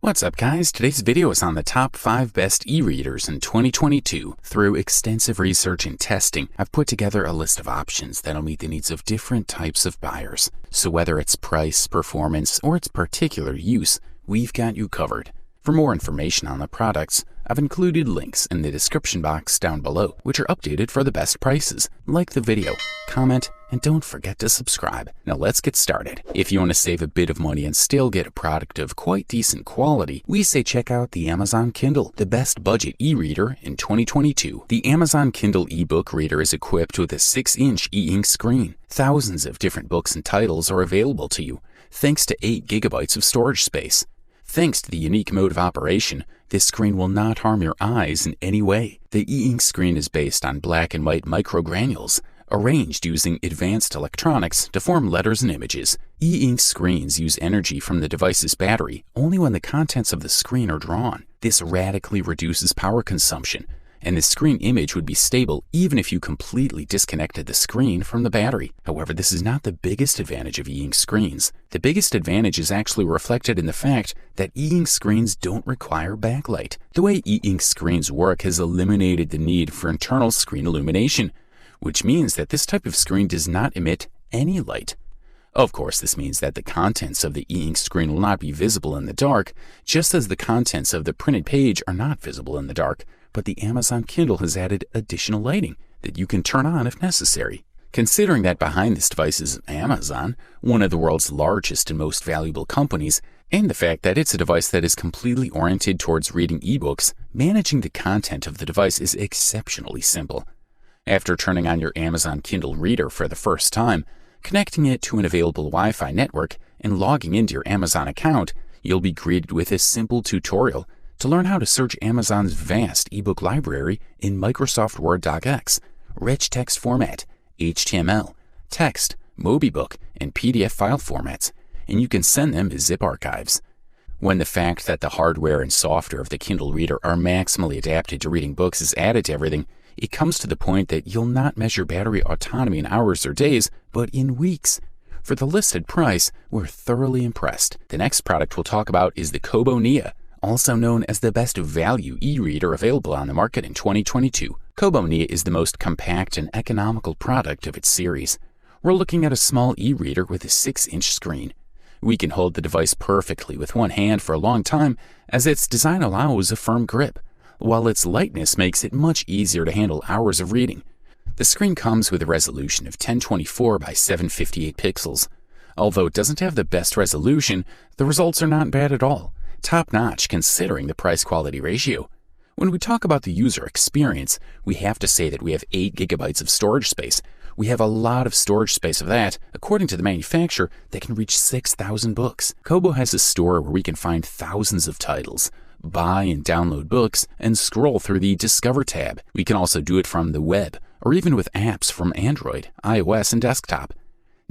What's up guys, today's video is on the top 5 best e-readers in 2022. Through extensive research and testing, I've put together a list of options that'll meet the needs of different types of buyers. So whether it's price, performance, or its particular use, we've got you covered. For more information on the products, I've included links in the description box down below, which are updated for the best prices. Like the video, comment, and don't forget to subscribe. Now let's get started. If you want to save a bit of money and still get a product of quite decent quality, we say check out the Amazon Kindle, the best budget e-reader in 2022. The Amazon Kindle ebook reader is equipped with a 6-inch e-ink screen. Thousands of different books and titles are available to you, thanks to 8 gigabytes of storage space. Thanks to the unique mode of operation, this screen will not harm your eyes in any way. The e-ink screen is based on black and white microgranules, arranged using advanced electronics to form letters and images. E-ink screens use energy from the device's battery only when the contents of the screen are drawn. This radically reduces power consumption, and the screen image would be stable even if you completely disconnected the screen from the battery. However, this is not the biggest advantage of e-ink screens. The biggest advantage is actually reflected in the fact that e-ink screens don't require backlight. The way e-ink screens work has eliminated the need for internal screen illumination, which means that this type of screen does not emit any light. Of course, this means that the contents of the e-ink screen will not be visible in the dark, just as the contents of the printed page are not visible in the dark. But the Amazon Kindle has added additional lighting that you can turn on if necessary. Considering that behind this device is Amazon, one of the world's largest and most valuable companies, and the fact that it's a device that is completely oriented towards reading ebooks, managing the content of the device is exceptionally simple. After turning on your Amazon Kindle reader for the first time, connecting it to an available Wi-Fi network, and logging into your Amazon account, you'll be greeted with a simple tutorial to learn how to search Amazon's vast ebook library in Microsoft Word docx, rich text format, HTML, text, MobiBook, and PDF file formats, and you can send them as zip archives. When the fact that the hardware and software of the Kindle reader are maximally adapted to reading books is added to everything, it comes to the point that you'll not measure battery autonomy in hours or days, but in weeks. For the listed price, we're thoroughly impressed. The next product we'll talk about is the Kobo Nia, also known as the best value e-reader available on the market in 2022. Kobo Nia is the most compact and economical product of its series. We're looking at a small e-reader with a 6-inch screen. We can hold the device perfectly with one hand for a long time, as its design allows a firm grip, while its lightness makes it much easier to handle hours of reading. The screen comes with a resolution of 1024 by 758 pixels. Although it doesn't have the best resolution, the results are not bad at all. Top-notch considering the price-quality ratio. When we talk about the user experience, we have to say that we have 8 gigabytes of storage space. We have a lot of storage space of that, according to the manufacturer, that can reach 6,000 books. Kobo has a store where we can find thousands of titles, buy and download books, and scroll through the Discover tab. We can also do it from the web, or even with apps from Android, iOS, and desktop.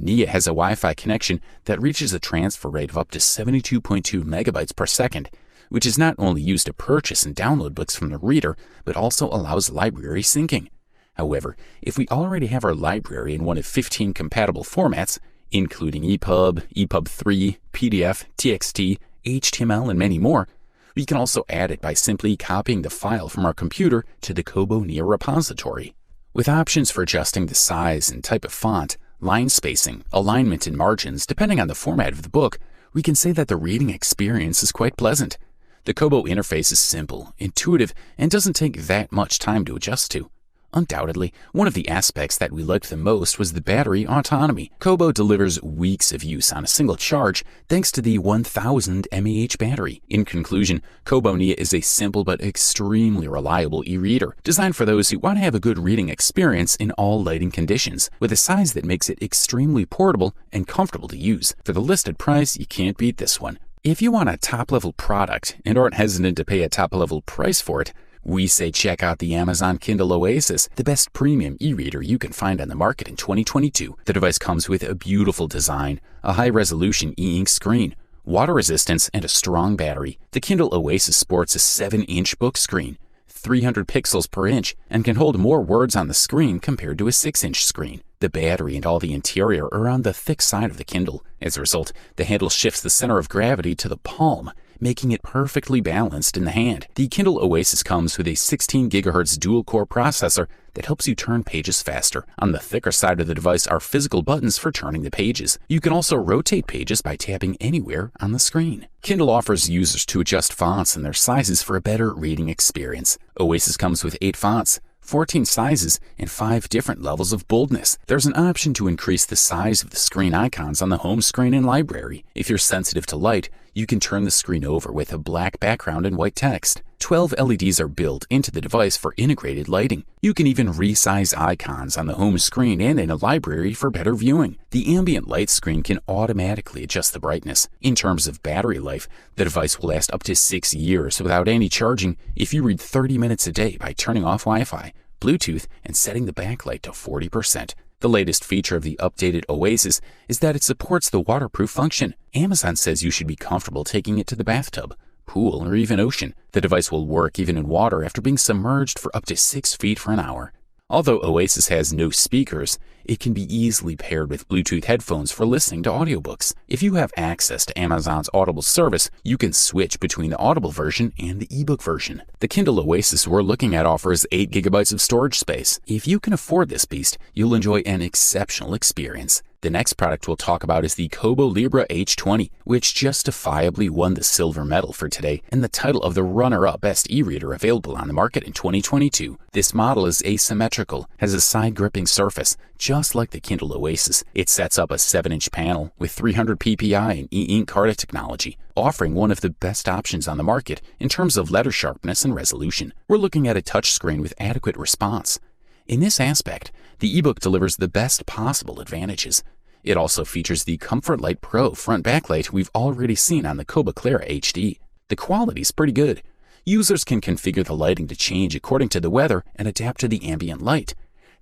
Nia has a Wi-Fi connection that reaches a transfer rate of up to 72.2 megabytes per second, which is not only used to purchase and download books from the reader, but also allows library syncing. However, if we already have our library in one of 15 compatible formats, including EPUB, EPUB 3, PDF, TXT, HTML, and many more, we can also add it by simply copying the file from our computer to the Kobo Nia repository. With options for adjusting the size and type of font, line spacing, alignment, and margins depending on the format of the book, we can say that the reading experience is quite pleasant. The Kobo interface is simple, intuitive, and doesn't take that much time to adjust to. Undoubtedly, one of the aspects that we liked the most was the battery autonomy. Kobo delivers weeks of use on a single charge thanks to the 1000 mAh battery. In conclusion, Kobo Nia is a simple but extremely reliable e-reader, designed for those who want to have a good reading experience in all lighting conditions, with a size that makes it extremely portable and comfortable to use. For the listed price, you can't beat this one. If you want a top-level product and aren't hesitant to pay a top-level price for it, we say check out the Amazon Kindle Oasis, the best premium e-reader you can find on the market in 2022. The device comes with a beautiful design, a high-resolution e-ink screen, water resistance, and a strong battery. The Kindle Oasis sports a 7-inch book screen, 300 pixels per inch, and can hold more words on the screen compared to a 6-inch screen. The battery and all the interior are on the thick side of the Kindle. As a result, the handle shifts the center of gravity to the palm, making it perfectly balanced in the hand. The Kindle Oasis comes with a 16 GHz dual-core processor that helps you turn pages faster. On the thicker side of the device are physical buttons for turning the pages. You can also rotate pages by tapping anywhere on the screen. Kindle offers users to adjust fonts and their sizes for a better reading experience. Oasis comes with 8 fonts, 14 sizes, and 5 different levels of boldness. There's an option to increase the size of the screen icons on the home screen and library. If you're sensitive to light, you can turn the screen over with a black background and white text. 12 LEDs are built into the device for integrated lighting. You can even resize icons on the home screen and in a library for better viewing. The ambient light screen can automatically adjust the brightness. In terms of battery life, the device will last up to 6 years without any charging if you read 30 minutes a day by turning off Wi-Fi, Bluetooth, and setting the backlight to 40%. The latest feature of the updated Oasis is that it supports the waterproof function. Amazon says you should be comfortable taking it to the bathtub, pool, or even ocean. The device will work even in water after being submerged for up to 6 feet for an hour. Although Oasis has no speakers, it can be easily paired with Bluetooth headphones for listening to audiobooks. If you have access to Amazon's Audible service, you can switch between the Audible version and the ebook version. The Kindle Oasis we're looking at offers 8 GB of storage space. If you can afford this beast, you'll enjoy an exceptional experience. The next product we'll talk about is the Kobo Libra H20, which justifiably won the silver medal for today and the title of the runner-up best e-reader available on the market in 2022. This model is asymmetrical, has a side-gripping surface, just like the Kindle Oasis. It sets up a 7-inch panel with 300 ppi and e-ink Carta technology, offering one of the best options on the market in terms of letter sharpness and resolution. We're looking at a touchscreen with adequate response. In this aspect, the ebook delivers the best possible advantages. It also features the Comfort Light Pro front backlight we've already seen on the Kobo Clara HD. The quality's pretty good. Users can configure the lighting to change according to the weather and adapt to the ambient light.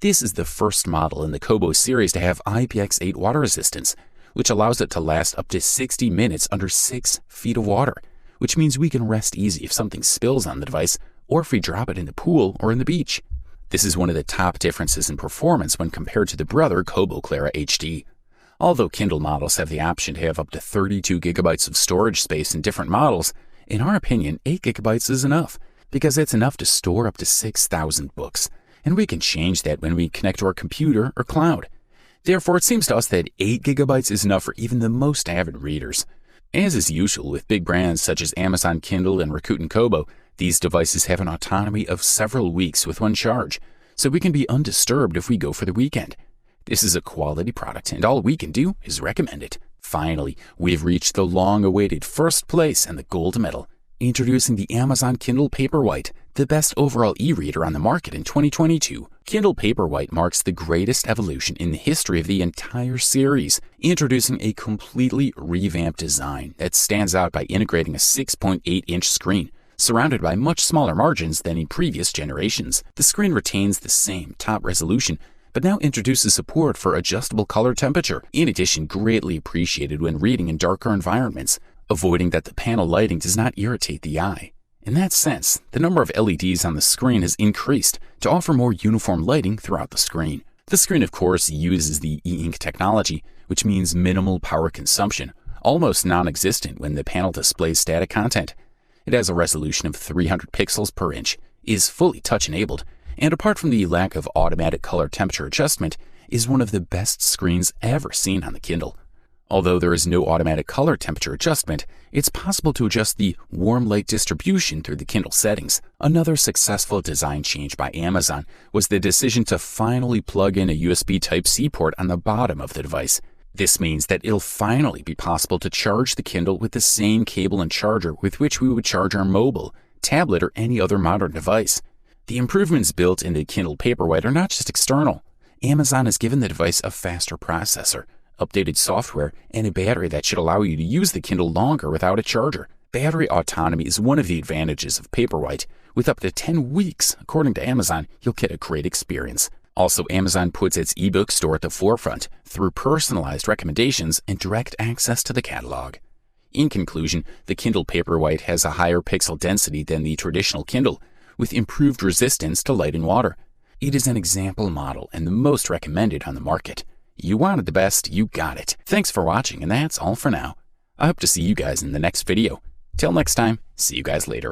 This is the first model in the Kobo series to have IPX8 water resistance, which allows it to last up to 60 minutes under 6 feet of water, which means we can rest easy if something spills on the device or if we drop it in the pool or in the beach. This is one of the top differences in performance when compared to the brother Kobo Clara HD. Although Kindle models have the option to have up to 32 GB of storage space in different models, in our opinion, 8 GB is enough, because it's enough to store up to 6,000 books, and we can change that when we connect to our computer or cloud. Therefore, it seems to us that 8 GB is enough for even the most avid readers. As is usual with big brands such as Amazon Kindle and Rakuten Kobo, these devices have an autonomy of several weeks with one charge, so we can be undisturbed if we go for the weekend. This is a quality product, and all we can do is recommend it. Finally, we've reached the long-awaited first place and the gold medal. Introducing the Amazon Kindle Paperwhite, the best overall e-reader on the market in 2022. Kindle Paperwhite marks the greatest evolution in the history of the entire series, introducing a completely revamped design that stands out by integrating a 6.8-inch screen, surrounded by much smaller margins than in previous generations. The screen retains the same top resolution, but now introduces support for adjustable color temperature, in addition greatly appreciated when reading in darker environments, avoiding that the panel lighting does not irritate the eye. In that sense, the number of LEDs on the screen has increased to offer more uniform lighting throughout the screen. The screen, of course, uses the e-ink technology, which means minimal power consumption, almost non-existent when the panel displays static content. It has a resolution of 300 pixels per inch, is fully touch-enabled, and apart from the lack of automatic color temperature adjustment, is one of the best screens ever seen on the Kindle. Although there is no automatic color temperature adjustment, it's possible to adjust the warm light distribution through the Kindle settings. Another successful design change by Amazon was the decision to finally plug in a USB Type-C port on the bottom of the device. This means that it'll finally be possible to charge the Kindle with the same cable and charger with which we would charge our mobile, tablet, or any other modern device. The improvements built in the Kindle Paperwhite are not just external. Amazon has given the device a faster processor, updated software, and a battery that should allow you to use the Kindle longer without a charger. Battery autonomy is one of the advantages of Paperwhite. With up to 10 weeks, according to Amazon, you'll get a great experience. Also, Amazon puts its ebook store at the forefront through personalized recommendations and direct access to the catalog. In conclusion, the Kindle Paperwhite has a higher pixel density than the traditional Kindle, with improved resistance to light and water. It is an example model and the most recommended on the market. You wanted the best, you got it. Thanks for watching, and that's all for now. I hope to see you guys in the next video. Till next time, see you guys later.